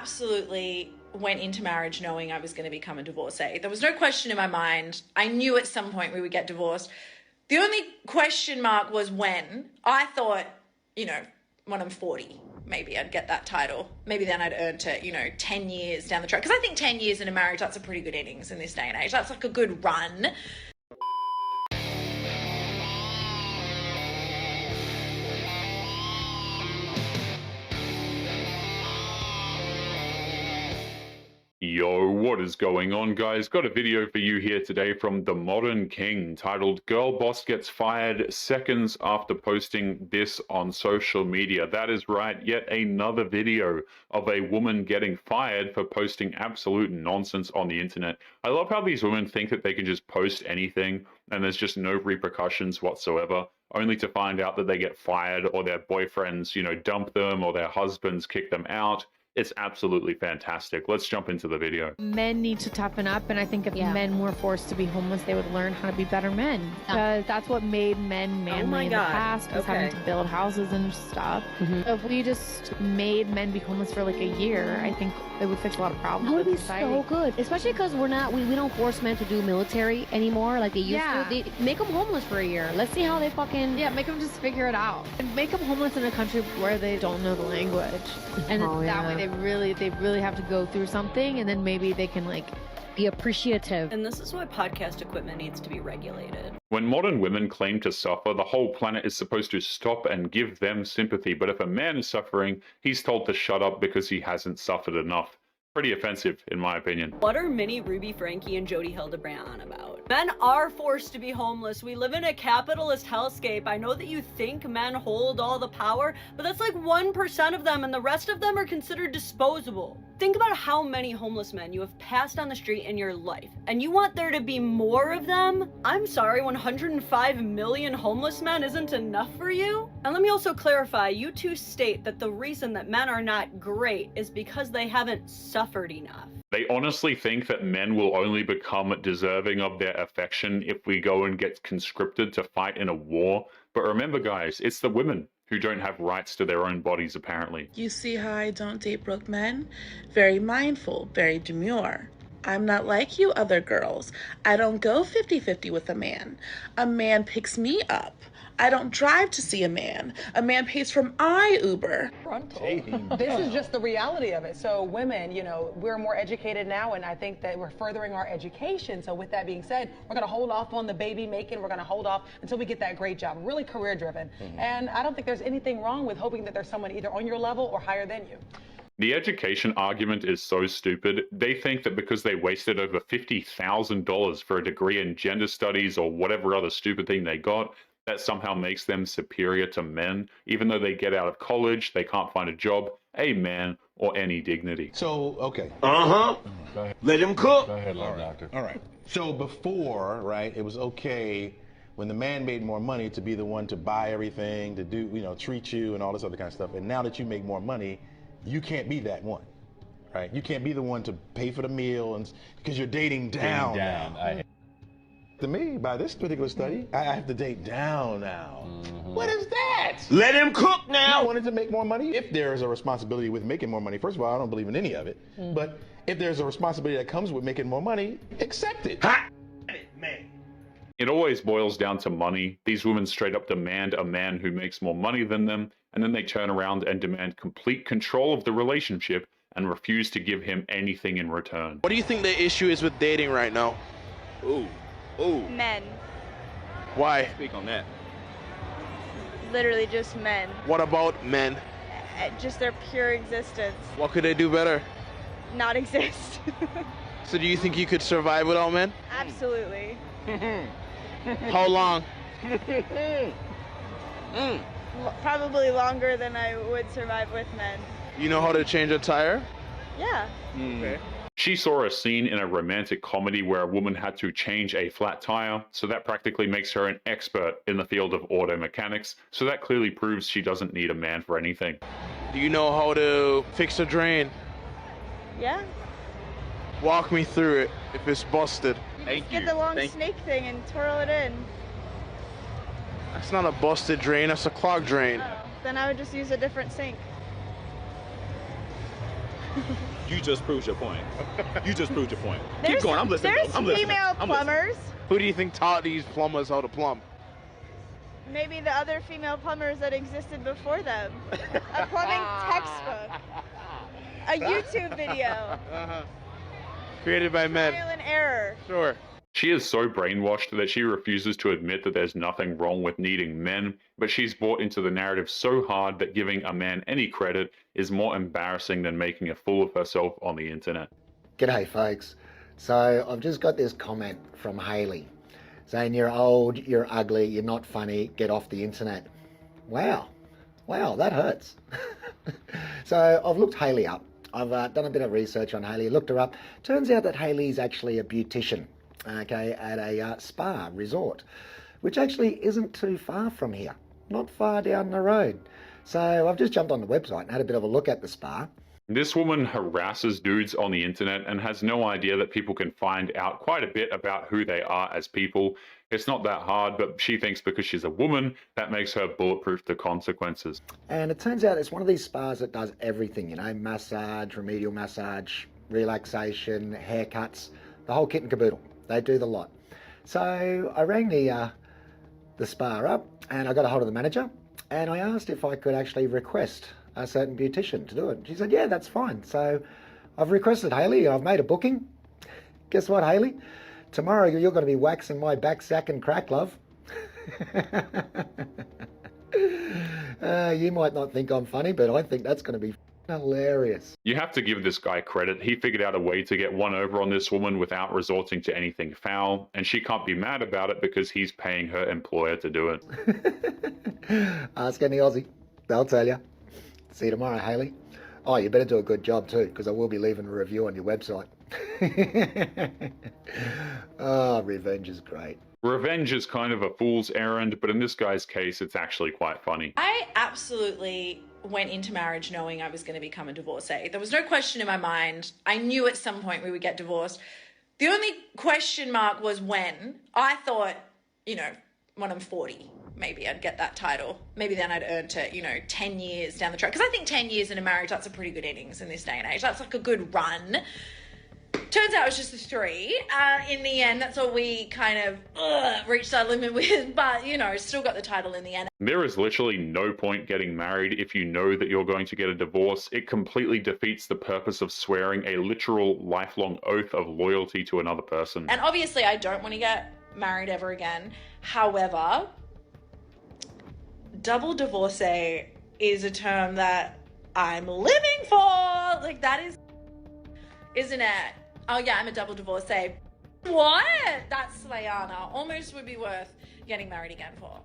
absolutely went into marriage knowing I was going to become a divorcee. There was no question in my mind. I knew at some point we would get divorced. The only question mark was when. I thought, you know, when I'm 40, maybe I'd get that title. Maybe then I'd earned it, you know, 10 years down the track. Because I think 10 years in a marriage, that's a pretty good innings in this day and age. That's like a good run. Yo, what is going on, guys? Got a video for you here today from the Modern King titled "Girl Boss Gets Fired Seconds After Posting This on Social Media." That is right, yet another video of a woman getting fired for posting absolute nonsense on the internet. I love how these women think that they can just post anything and there's just no repercussions whatsoever, only to find out that they get fired or their boyfriends, you know, dump them or their husbands kick them out. It's absolutely fantastic. Let's jump into the video. Men need to toughen up, and I think if men were forced to be homeless, they would learn how to be better men. Because that's what made men manly in the past, was having to build houses and stuff. If we just made men be homeless for like a year, I think it would fix a lot of problems. That would be society. so good, especially because we don't force men to do military anymore like they used to. They make them homeless for a year. Let's see how they fucking make them just figure it out and make them homeless in a country where they don't know the language, and that way they really have to go through something, and then maybe they can like be appreciative. And this is why podcast equipment needs to be regulated. When modern women claim to suffer, the whole planet is supposed to stop and give them sympathy. But if a man is suffering, he's told to shut up because he hasn't suffered enough. Pretty offensive, in my opinion. What are Minnie, Ruby, Frankie, and Jody Hildebrand on about? Men are forced to be homeless. We live in a capitalist hellscape. I know that you think men hold all the power, but that's like 1% of them, and the rest of them are considered disposable. Think about how many homeless men you have passed on the street in your life, and you want there to be more of them? I'm sorry, 105 million homeless men isn't enough for you? And let me also clarify, you two state that the reason that men are not great is because they haven't suffered enough. They honestly think that men will only become deserving of their affection if we go and get conscripted to fight in a war. But remember, guys, it's the women who don't have rights to their own bodies, apparently. You see how I don't date broke men? Very mindful, very demure. I'm not like you other girls. I don't go 50-50 with a man. A man picks me up. I don't drive to see a man. A man pays for my Uber. This is just the reality of it. So women, you know, we're more educated now, and I think that we're furthering our education. So with that being said, we're going to hold off on the baby making. We're going to hold off until we get that great job, really career driven. And I don't think there's anything wrong with hoping that there's someone either on your level or higher than you. The education argument is so stupid. They think that because they wasted over $50,000 for a degree in gender studies or whatever other stupid thing they got, that somehow makes them superior to men, even though they get out of college, they can't find a job, a man, or any dignity. So, okay. Let him cook. Go ahead, doctor. All right. So before, right, it was okay when the man made more money to be the one to buy everything, to do, you know, treat you and all this other kind of stuff. And now that you make more money, you can't be that one, right? You can't be the one to pay for the meal and because you're dating down. To me, by this particular study, I have to date down now. What is that? Let him cook now. I wanted to make more money. If there is a responsibility with making more money, first of all, I don't believe in any of it. But if there's a responsibility that comes with making more money, accept it. Man. It always boils down to money. These women straight up demand a man who makes more money than them, and then they turn around and demand complete control of the relationship and refuse to give him anything in return. What do you think the issue is with dating right now? Ooh. Men. Why? Speak on that. Literally just men. What about men? Just their pure existence. What could they do better? Not exist. So do you think you could survive without men? Absolutely. How long? Probably longer than I would survive with men. You know how to change a tire? Yeah. Okay. She saw a scene in a romantic comedy where a woman had to change a flat tire, so that practically makes her an expert in the field of auto mechanics, so that clearly proves she doesn't need a man for anything. Do you know how to fix a drain? Yeah. Walk me through it if it's busted. Get the long snake thing and twirl it in. That's not a busted drain, that's a clogged drain. Then I would just use a different sink. You just proved your point. You just proved your point. Keep There's- going. I'm listening. There's I'm listening. female I'm listening. plumbers. Who do you think taught these plumbers how to plumb? Maybe the other female plumbers that existed before them. A plumbing textbook. A YouTube video. Created by men. Trial and error. Sure. She is so brainwashed that she refuses to admit that there's nothing wrong with needing men, but she's bought into the narrative so hard that giving a man any credit is more embarrassing than making a fool of herself on the internet. G'day folks. So I've just got this comment from Hayley saying you're old, you're ugly, you're not funny, get off the internet. Wow, that hurts. So I've looked Hayley up. I've done a bit of research on Hayley, looked her up. Turns out that Hayley's actually a beautician, okay, at a spa resort, which actually isn't too far from here, not far down the road. So I've just jumped on the website and had a bit of a look at the spa. This woman harasses dudes on the internet and has no idea that people can find out quite a bit about who they are as people. It's not that hard, but she thinks because she's a woman, that makes her bulletproof to consequences. And it turns out it's one of these spas that does everything, you know, massage, remedial massage, relaxation, haircuts, the whole kit and caboodle. They do the lot. So I rang the spa up and I got a hold of the manager and I asked if I could actually request a certain beautician to do it. She said, yeah, that's fine. So I've requested Hayley, I've made a booking. Guess what, Hayley? Tomorrow you're going to be waxing my back, sack and crack, love. You might not think I'm funny, but I think that's going to be hilarious. You have to give this guy credit. He figured out a way to get one over on this woman without resorting to anything foul, and she can't be mad about it because he's paying her employer to do it. Ask any Aussie, they'll tell you. See you tomorrow, Hayley. Oh, you better do a good job too, because I will be leaving a review on your website. Oh, revenge is great. Revenge is kind of a fool's errand, but in this guy's case, it's actually quite funny. I absolutely went into marriage knowing I was going to become a divorcee. There was no question in my mind. I knew at some point we would get divorced. The only question mark was when. I thought, you know, when I'm 40, maybe I'd get that title. Maybe then I'd earned it, 10 years down the track. Because I think 10 years in a marriage, that's a pretty good innings in this day and age. That's like a good run. Turns out it was just the 3. In the end, that's all we kind of reached our limit with. But, still got the title in the end. There is literally no point getting married if you know that you're going to get a divorce. It completely defeats the purpose of swearing a literal lifelong oath of loyalty to another person. And obviously, I don't want to get married ever again. However, double divorcee is a term that I'm living for. Like, that is, isn't it? Oh yeah, I'm a double divorcee. What? That's Slayana. Almost would be worth getting married again for.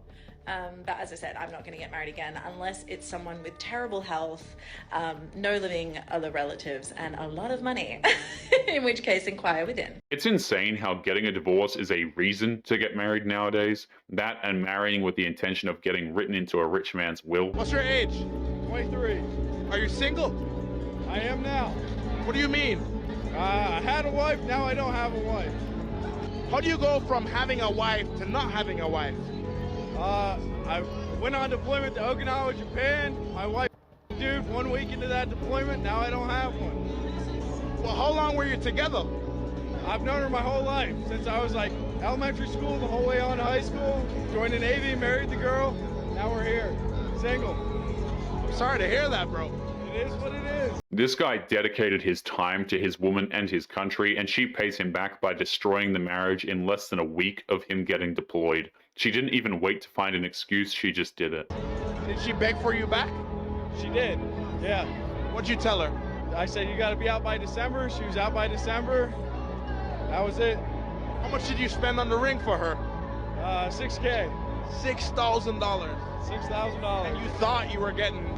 But as I said, I'm not going to get married again unless it's someone with terrible health, no living other relatives, and a lot of money. In which case, inquire within. It's insane how getting a divorce is a reason to get married nowadays. That and marrying with the intention of getting written into a rich man's will. What's your age? 23. Are you single? I am now. What do you mean? I had a wife, now I don't have a wife. How do you go from having a wife to not having a wife? I went on deployment to Okinawa, Japan. My wife, dude, 1 week into that deployment, now I don't have one. Well, how long were you together? I've known her my whole life, since I was like elementary school, the whole way on to high school. Joined the Navy, married the girl, now we're here, single. I'm sorry to hear that, bro. It is what it is. This guy dedicated his time to his woman and his country, and she pays him back by destroying the marriage in less than a week of him getting deployed. She didn't even wait to find an excuse, she just did it. Did she beg for you back? She did, yeah. What'd you tell her? I said, you gotta be out by December. She was out by December. That was it. How much did you spend on the ring for her? $6K. $6,000. $6,000. And you thought you were getting...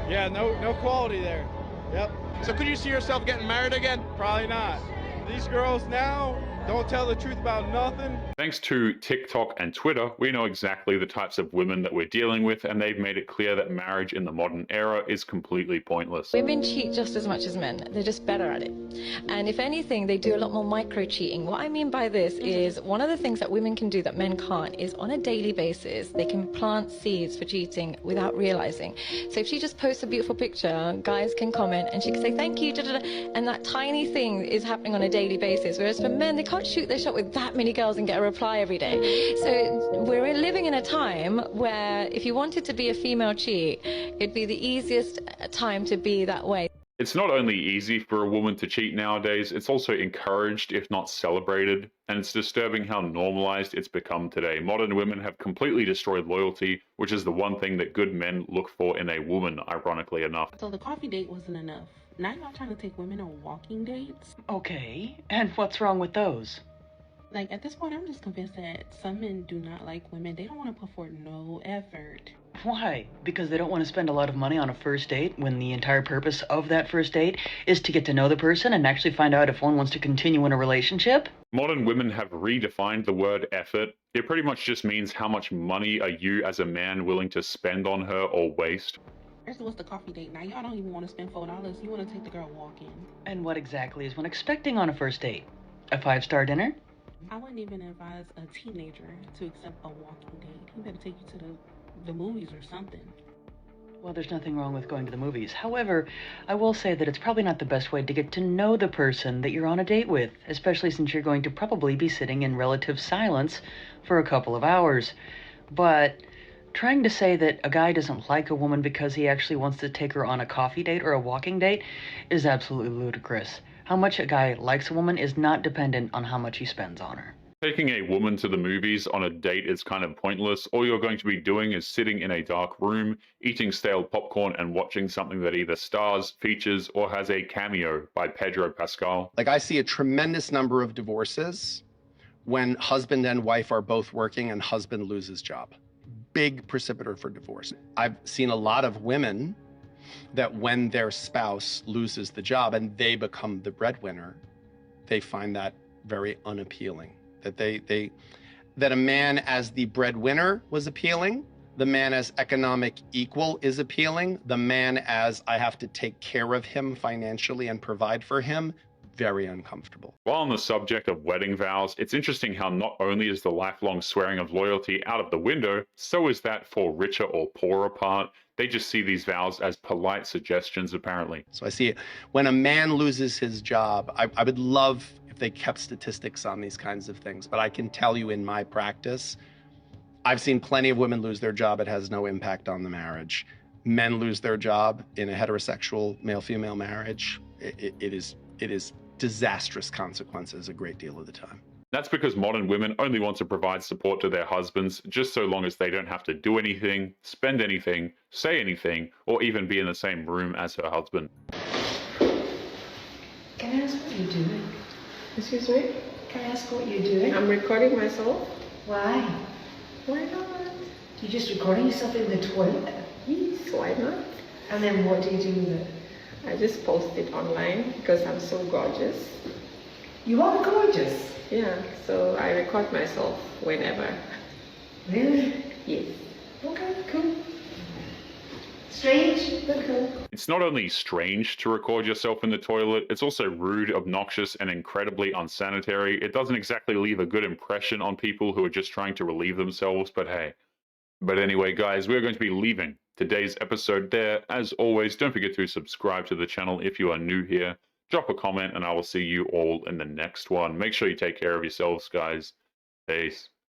Yeah, no quality there. Yep. So could you see yourself getting married again? Probably not. These girls now, don't tell the truth about nothing. Thanks to TikTok and Twitter, we know exactly the types of women that we're dealing with, and they've made it clear that marriage in the modern era is completely pointless. Women cheat just as much as men. They're just better at it. And if anything, they do a lot more micro-cheating. What I mean by this is one of the things that women can do that men can't is on a daily basis, they can plant seeds for cheating without realizing. So if she just posts a beautiful picture, guys can comment and she can say, thank you, and that tiny thing is happening on a daily basis. Whereas for men, they can't shoot their shot with that many girls and get a reply every day. So we're living in a time where if you wanted to be a female cheat, it'd be the easiest time to be that way. It's not only easy for a woman to cheat nowadays, it's also encouraged, if not celebrated, and it's disturbing how normalized it's become today. Modern women have completely destroyed loyalty, which is the one thing that good men look for in a woman, ironically enough. So the coffee date wasn't enough. Now y'all trying to take women on walking dates? Okay, and what's wrong with those? Like, at this point, I'm just convinced that some men do not like women. They don't want to put forth no effort. Why? Because they don't want to spend a lot of money on a first date when the entire purpose of that first date is to get to know the person and actually find out if one wants to continue in a relationship? Modern women have redefined the word effort. It pretty much just means how much money are you as a man willing to spend on her or waste. First was the coffee date. Now y'all don't even want to spend $4. You want to take the girl walking. And what exactly is one expecting on a first date? A 5-star dinner? I wouldn't even advise a teenager to accept a walking date. He better take you to the movies or something. Well, there's nothing wrong with going to the movies. However, I will say that it's probably not the best way to get to know the person that you're on a date with, especially since you're going to probably be sitting in relative silence for a couple of hours. But trying to say that a guy doesn't like a woman because he actually wants to take her on a coffee date or a walking date is absolutely ludicrous. How much a guy likes a woman is not dependent on how much he spends on her. Taking a woman to the movies on a date is kind of pointless. All you're going to be doing is sitting in a dark room, eating stale popcorn and watching something that either stars, features, or has a cameo by Pedro Pascal. Like, I see a tremendous number of divorces when husband and wife are both working and husband loses job. Big precipitator for divorce. I've seen a lot of women that when their spouse loses the job and they become the breadwinner, they find that very unappealing. That a man as the breadwinner was appealing, the man as economic equal is appealing, the man as I have to take care of him financially and provide for him, very uncomfortable. While on the subject of wedding vows, it's interesting how not only is the lifelong swearing of loyalty out of the window, so is that for richer or poorer part. They just see these vows as polite suggestions, apparently. So I see it. When a man loses his job, I would love if they kept statistics on these kinds of things, but I can tell you in my practice, I've seen plenty of women lose their job. It has no impact on the marriage. Men lose their job in a heterosexual male-female marriage. It is disastrous consequences a great deal of the time. That's because modern women only want to provide support to their husbands just so long as they don't have to do anything, spend anything, say anything, or even be in the same room as her husband. Can I ask what you're doing? Excuse me? Can I ask what you're doing? I'm recording myself. Why? Why not? You're just recording yourself in the toilet? Yes, why not? And then what do you do with it? I just post it online because I'm so gorgeous. You are gorgeous? Yeah, so I record myself whenever. Really? Yes. Okay, cool. Strange, but cool. It's not only strange to record yourself in the toilet, it's also rude, obnoxious, and incredibly unsanitary. It doesn't exactly leave a good impression on people who are just trying to relieve themselves, but hey. But anyway, guys, we're going to be leaving today's episode there. As always, don't forget to subscribe to the channel if you are new here. Drop a comment, and I will see you all in the next one. Make sure you take care of yourselves, guys. Peace.